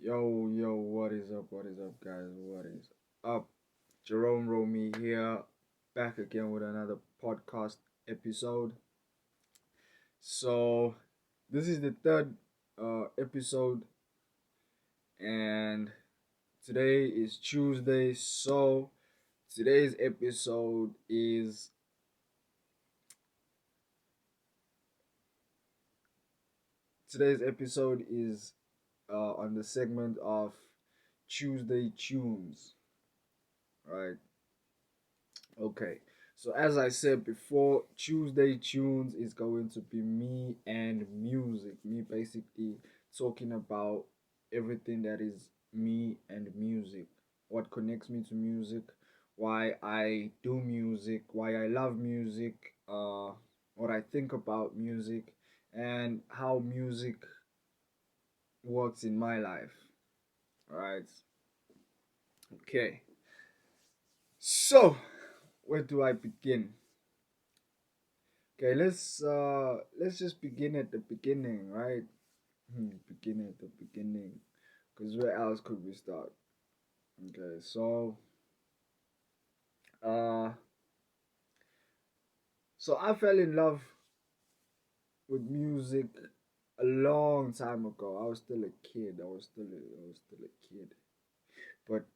Yo, what is up? What is up, guys? What is up? Jerome Romey here, back again with another podcast episode. So, this is the third episode, and today is Tuesday. So, today's episode is today's episode is on the segment of Tuesday tunes, right? Okay. So as I said before, Tuesday Tunes is going to be me and music. Me basically talking about everything that is me and music. What connects me to music, why I do music, why I love music, what I think about music, and how music works in my life. Right? Okay. So, where do I begin? Okay, let's just begin at the beginning, right? Begin at the beginning, because where else could we start? Okay, uh, so I fell in love with music a long time ago. I was still a kid. I was still a kid. But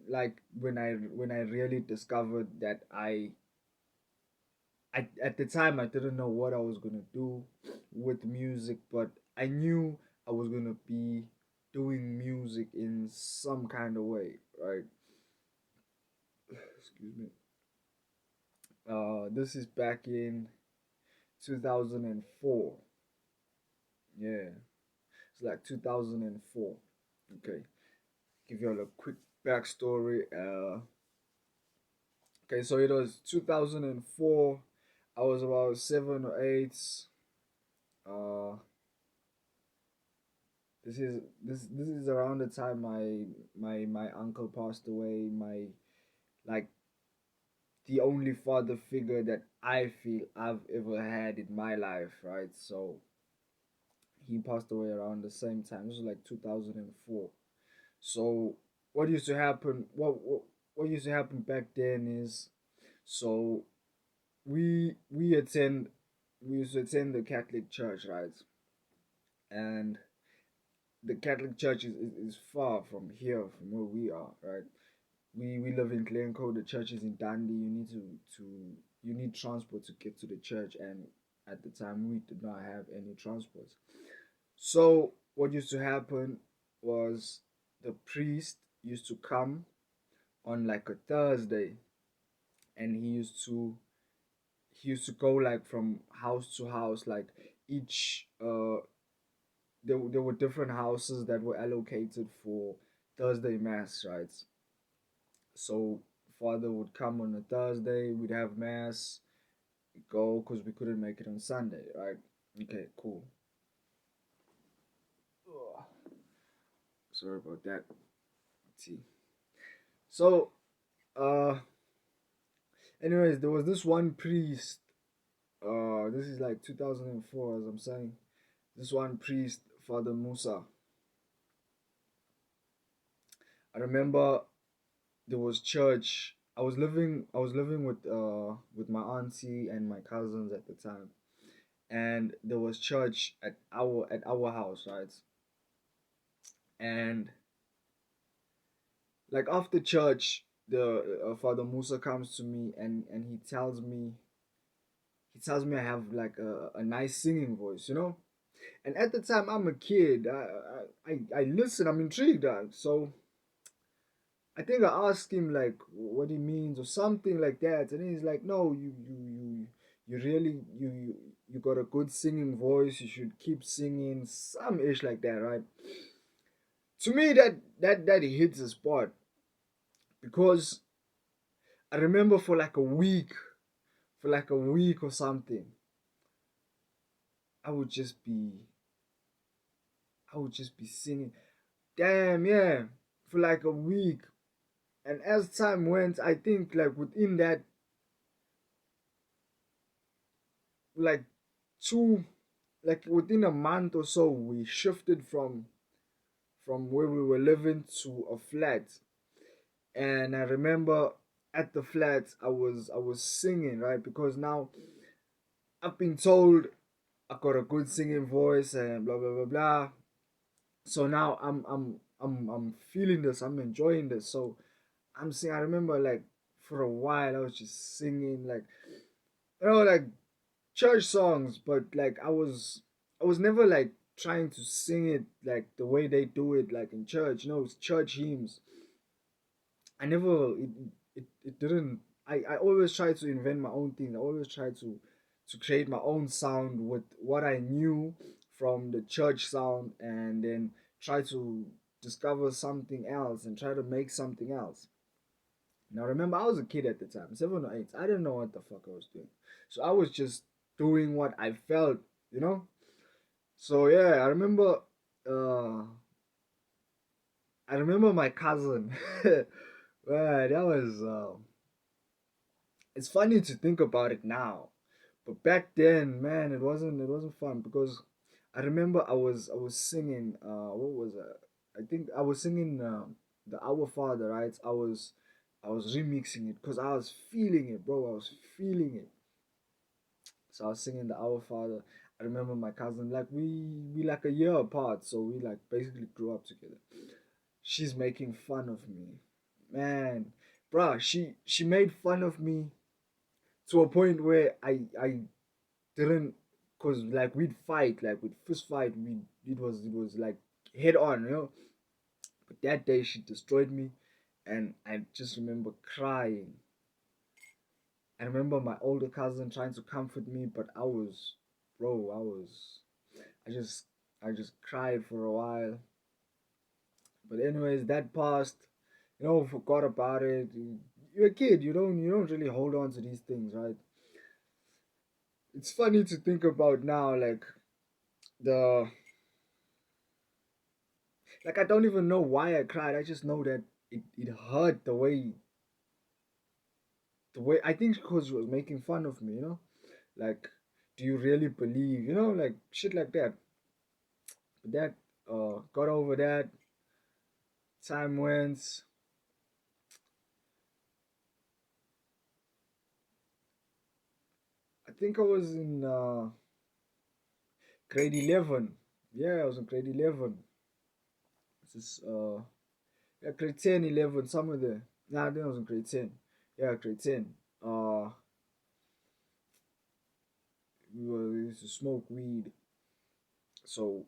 like when I really discovered that I at the time I didn't know what I was gonna do with music, but I knew I was gonna be doing music in some kind of way, right? Excuse me. This is back in 2004. Yeah, it's like 2004. Okay, give you all a quick backstory. Okay, so it was 2004. I was about 7 or 8. Uh, this is around the time my uncle passed away. My like the only father figure that I feel I've ever had in my life, right? So he passed away around the same time. This was like 2004. So what used to happen? What used to happen back then is, so we attend we used to attend the Catholic church, right? And the Catholic church is far from here, from where we are, right? We live in Glencoe. The church is in Dundee. To you need transport to get to the church, and at the time we did not have any transport. So what used to happen was the priest used to come on like a Thursday, and he used to go like from house to house, like each there were different houses that were allocated for Thursday mass, right? So father would come on a Thursday, we'd have mass, go because we couldn't make it on Sunday, right? Okay, cool. Ugh. Sorry about that. Let's see. So, uh, anyways, there was this one priest. This is like 2004, as I'm saying. This one priest, Father Musa. I remember there was church. I was living with my auntie and my cousins at the time, and there was church at our house, right? And like after church, the Father Musa comes to me and he tells me I have like a nice singing voice, you know. And at the time, I'm a kid. I listen. I'm intrigued. So I think I asked him like what he means or something like that, and he's like, "No, you really you got a good singing voice. You should keep singing some ish like that, right?" To me, that hits the spot because I remember for like a week or something, I would just be I would just be singing. Damn, yeah, for like a week. And as time went, I think like within that like two like within a month or so, we shifted from where we were living to a flat. And I remember at the flat, I was singing, right, because now I've been told I got a good singing voice and blah blah blah blah. So now I'm feeling this. I'm enjoying this. So I'm singing. I remember like for a while I was just singing like, like church songs, but like I was never like trying to sing it like the way they do it like in church. It's church hymns. I never it didn't. I always try to invent my own thing. I always try to create my own sound with what I knew from the church sound, and then try to discover something else and try to make something else. Now remember, I was a kid at the time, 7 or 8. I didn't know what the fuck I was doing, so I was just doing what I felt, you know. So yeah, I remember. Uh, I remember my cousin. Right, that was. It's funny to think about it now, but back then, man, it wasn't fun because I remember I was singing. What was it? I think I was singing the Our Father, right? I was remixing it because I was feeling it, bro. I was feeling it. So I was singing the Our Father. I remember my cousin, like we like a year apart, so we like basically grew up together. She's making fun of me, man, bruh. She made fun of me to a point where I didn't, cause like we'd fight, like we'd fist fight. It was like head on, you know. But that day she destroyed me, and I just remember crying. I remember my older cousin trying to comfort me, but bro, I just, I just cried for a while. But anyways, that passed. Forgot about it. You're a kid. You don't really hold on to these things, right? It's funny to think about now, the like I don't even know why I cried. I just know that it hurt the way I think because she was making fun of me, like, do you really believe, like shit like that. But that got over that. Time went. I think I was in grade 11. Yeah, I was in grade 11. This is yeah, grade 10, 11, somewhere there. Nah, I think I was in grade 10. Yeah, grade 10. We used to smoke weed, so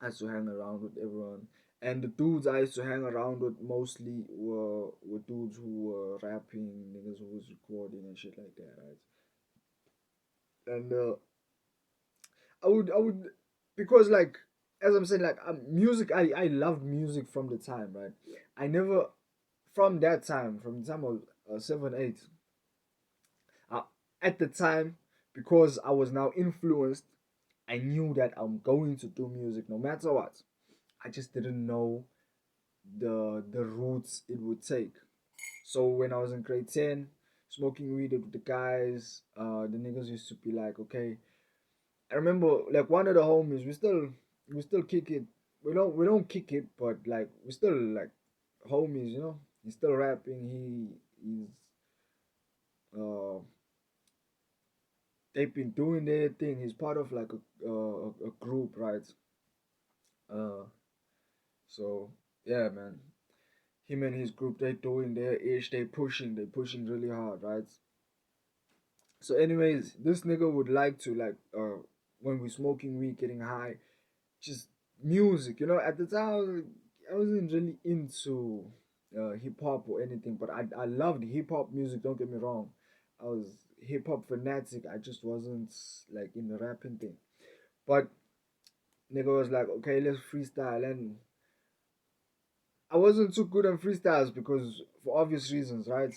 I used to hang around with everyone. And the dudes I used to hang around with mostly were dudes who were rapping, niggas who was recording and shit like that, right? And I would, because like, as I'm saying, like, music. I loved music from the time, right? I never, from the time I was 7, 8. Uh, at the time, because I was now influenced, I knew that I'm going to do music no matter what. I just didn't know the routes it would take. So when I was in grade 10, smoking weed with the guys, the niggas used to be like, okay. I remember like one of the homies, we still kick it. We don't kick it, but like we still like homies, He's still rapping. He's uh they've been doing their thing. He's part of like a group, right? Uh, so yeah, man. Him and his group, they doing their ish. They pushing really hard, right? So, anyways, this nigga would like to when we smoking weed, getting high, just music. At the time I wasn't really into hip hop or anything, but I loved hip hop music. Don't get me wrong, I was hip hop fanatic. I just wasn't like in the rapping thing. But nigga was like, okay, let's freestyle, and I wasn't too good on freestyles because for obvious reasons, right?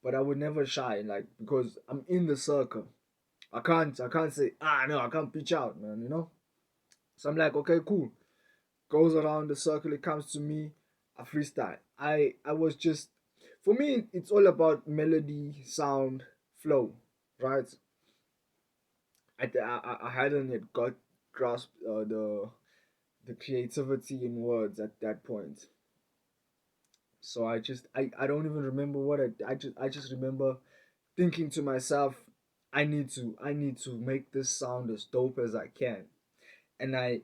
But I would never shy, like, because I'm in the circle. I can't say, no, I can't pitch out, man. So I'm like, okay, cool. Goes around the circle, it comes to me. a freestyle. I was just, for me it's all about melody, sound, flow, right? I hadn't yet got grasped the creativity in words at that point. So I don't even remember what I just remember thinking to myself, I need to make this sound as dope as I can. And I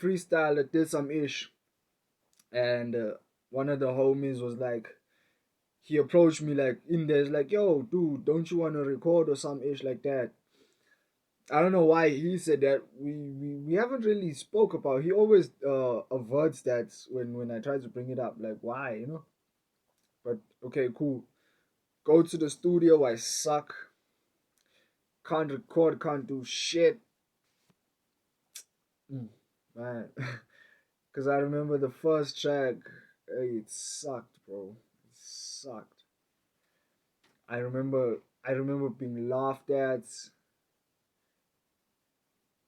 freestyled, I did some ish, and one of the homies was like, he approached me like in there's like, yo, dude, don't you want to record or some ish like that. I don't know why he said that. We haven't really spoke about. He always averts that when I try to bring it up. Like why, you know? But okay, cool. Go to the studio. I suck. Can't record. Can't do shit. Man, because I remember the first track. It sucked, bro. It sucked. I remember. I remember being laughed at.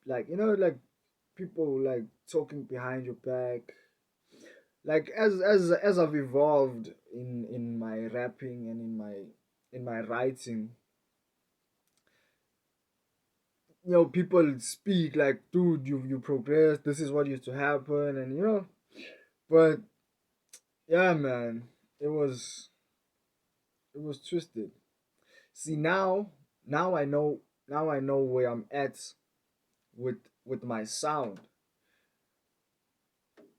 Like like people like talking behind your back. Like as I've evolved in my rapping and in my writing, people speak like, dude, you progressed, this is what used to happen, and but yeah, man, it was it was twisted. See, now I know where I'm at with my sound.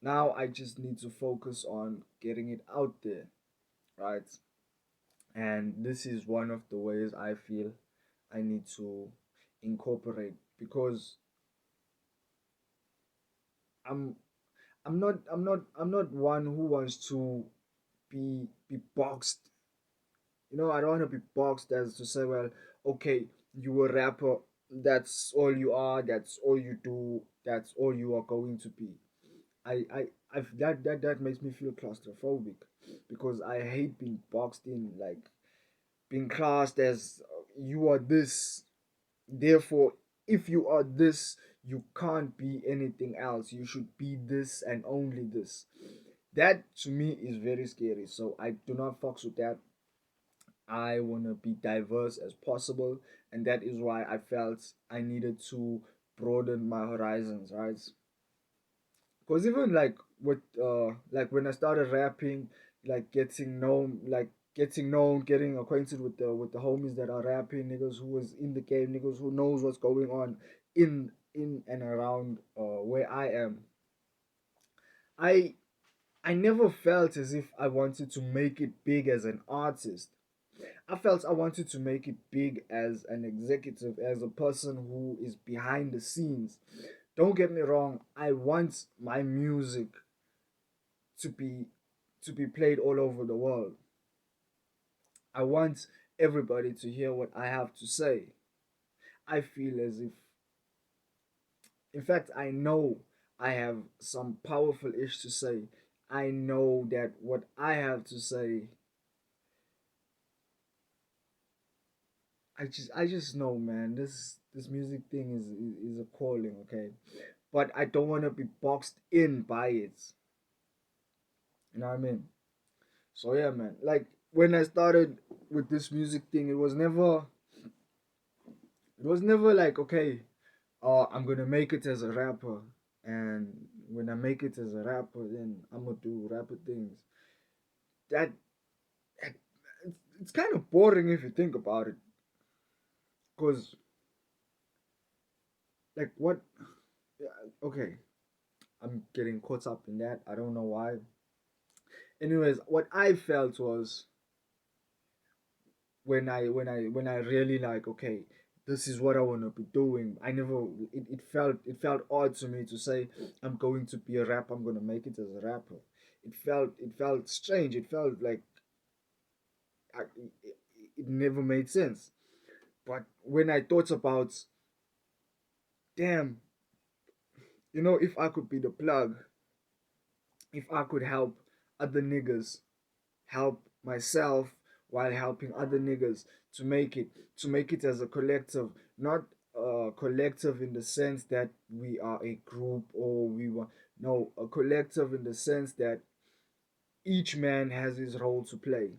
Now I just need to focus on getting it out there, right? And this is one of the ways I feel I need to incorporate, because I'm I'm not one who wants to be boxed. I don't want to be boxed as to say, well, okay, you a rapper, that's all you are, that's all you do, that's all you are going to be. That makes me feel claustrophobic, because I hate being boxed in, like being classed as you are this. Therefore, if you are this, you can't be anything else. You should be this and only this. That to me is very scary. So I do not fucks with that. I wanna be diverse as possible, and that is why I felt I needed to broaden my horizons, right? Because even like when I started rapping, like getting acquainted with the homies that are rapping, niggas who was in the game, niggas who knows what's going on in and around where I am. I I never felt as if I wanted to make it big as an artist. I felt I wanted to make it big as an executive, as a person who is behind the scenes. Don't get me wrong, I want my music to be played all over the world. I want everybody to hear what I have to say. I feel as if, in fact, I know I have some powerful ish to say. I know that what I have to say, I just know, man. This music thing is a calling, okay? But I don't want to be boxed in by it. You know what I mean? So yeah, man. Like when I started with this music thing, it was never like, okay, I'm gonna make it as a rapper, and when I make it as a rapper, then I'm gonna do rapper things. That it's kind of boring if you think about it, cause like what? Yeah, okay, I'm getting caught up in that. I don't know why. Anyways, what I felt was when I really like, okay, this is what I want to be doing. I never it felt odd to me to say I'm going to be a rapper, I'm going to make it as a rapper. It felt strange. It felt like it never made sense. But when I thought about, damn, if I could be the plug, if I could help other niggas, help myself while helping other niggas to make it as a collective, not a collective in the sense that we are a group or we want, no, a collective in the sense that each man has his role to play,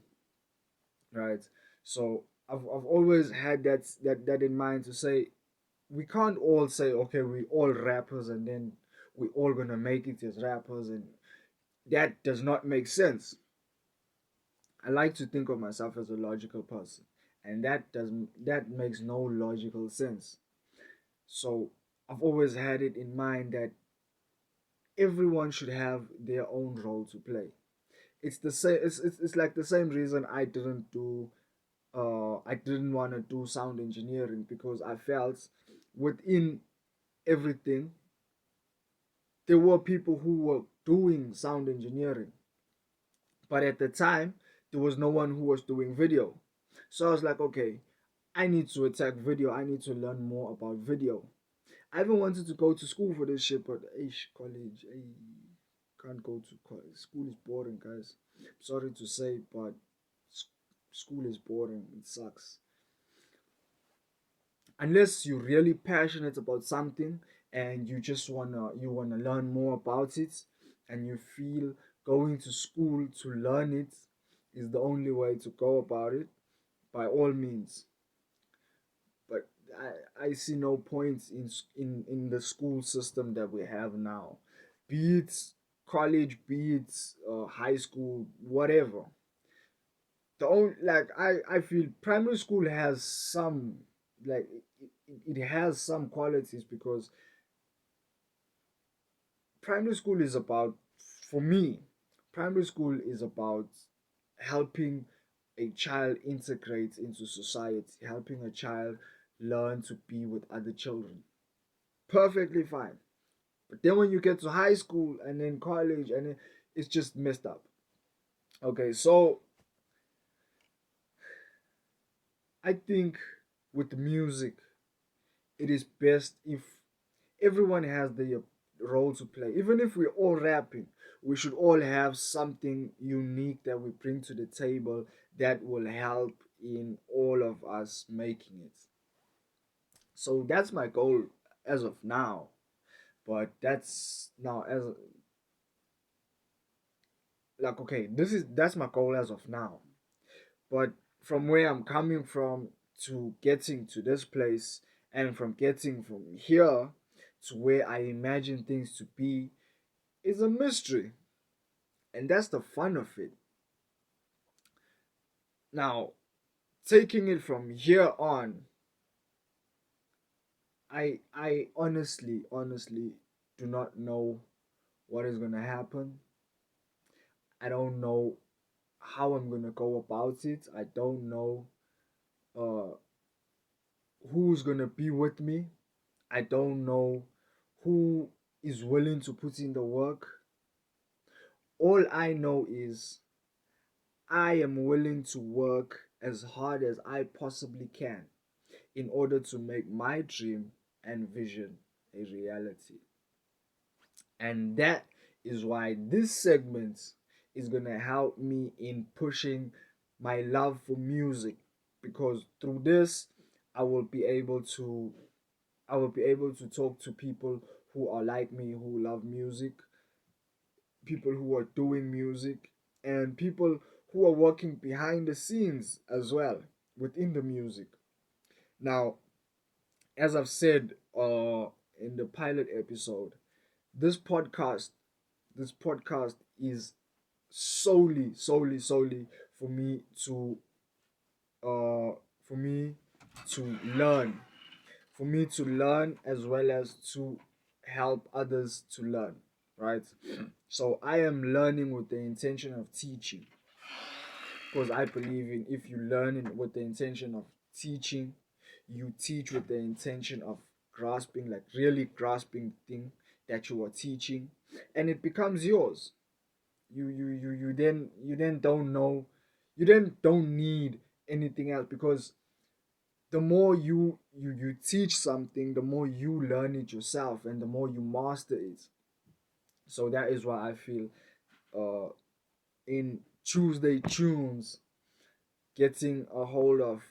right? So I've always had that in mind to say we can't all say okay we all rappers and then we all gonna make it as rappers, and that does not make sense. I like to think of myself as a logical person, and that makes no logical sense. So I've always had it in mind that everyone should have their own role to play. It's the same. It's like the same reason I didn't want to do sound engineering, because I felt within everything there were people who were doing sound engineering, but at the time there was no one who was doing video. So I was like, okay, I need to attack video. I need to learn more about video. I even wanted to go to school for this shit, but college, can't go to college. School is boring, guys. Sorry to say, but school is boring. It sucks. Unless you're really passionate about something and you wanna learn more about it, and you feel going to school to learn it is the only way to go about it, by all means. But I see no point in the school system that we have now, be it college, be it high school, whatever. The only, like, I feel primary school has some, like, it has some qualities, because primary school is about, for me, primary school is about helping a child integrate into society, helping a child learn to be with other children. Perfectly fine. But then when you get to high school and then college, and then it's just messed up. Okay, so I think with music, it is best if everyone has their role to play. Even if we're all rapping, we should all have something unique that we bring to the table that will help in all of us making it. So that's my goal as of now. But that's now as like, okay, that's my goal as of now. But from where I'm coming from to getting to this place, and from getting from here to where I imagine things to be, is a mystery. And that's the fun of it. Now, taking it from here on, I honestly do not know what is gonna happen. I don't know how I'm gonna go about it. I don't know uh who's gonna be with me. I don't know who is willing to put in the work. All I know is I am willing to work as hard as I possibly can in order to make my dream and vision a reality. And that is why this segment is going to help me in pushing my love for music, because through this I will be able to talk to people who are like me, who love music, people who are doing music, and people who are working behind the scenes as well within the music. Now, as I've said in the pilot episode, this podcast this podcast is solely for me to uh for me to learn, as well as to help others to learn, right? So I am learning with the intention of teaching, because I believe in, if you learn with the intention of teaching, you teach with the intention of grasping, like really grasping the thing that you are teaching, and it becomes yours. You then don't know, you then don't need anything else, because the more you teach something, the more you learn it yourself, and the more you master it. So that is why I feel uh in Tuesday Tunes, getting a hold of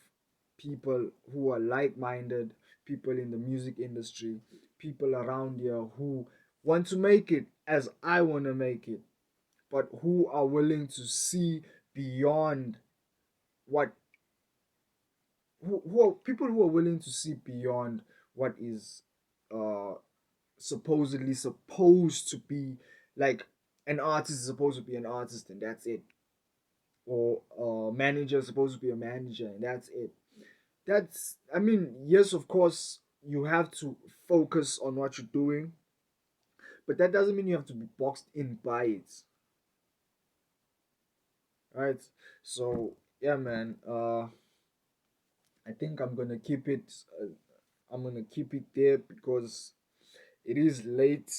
people who are like-minded, people in the music industry, people around here who want to make it as I want to make it, but who are willing to see beyond what who are people who are willing to see beyond what is uh supposedly supposed to be like an artist is supposed to be an artist and that's it, or a manager is supposed to be a manager and that's it. That's, I mean, yes, of course you have to focus on what you're doing, but that doesn't mean you have to be boxed in by it, right? So yeah, man, I think I'm gonna keep it there because it is late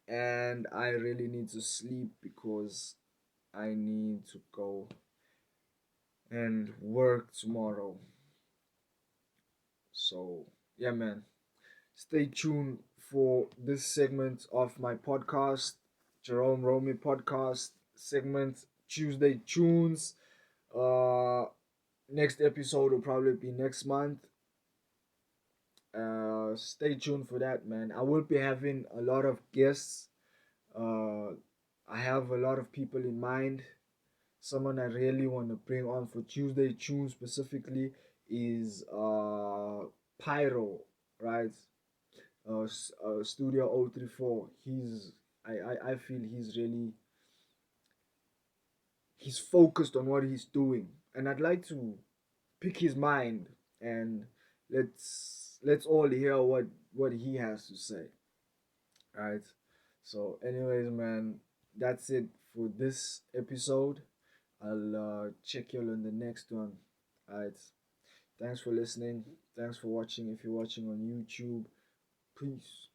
and I really need to sleep because I need to go and work tomorrow. So yeah, man, stay tuned for this segment of my podcast, Jerome Romey Podcast segment, Tuesday Tunes. Uh, Next episode will probably be next month. Stay tuned for that, man. I will be having a lot of guests. Uh, I have a lot of people in mind. Someone I really want to bring on for Tuesday Tunes specifically is Pyro, right? Studio 034. I feel he's focused on what he's doing, and I'd like to pick his mind and let's all hear what he has to say, right? So, anyways, man, that's it for this episode. I'll check you all on the next one. Alright. Thanks for listening. Thanks for watching. If you're watching on YouTube, peace.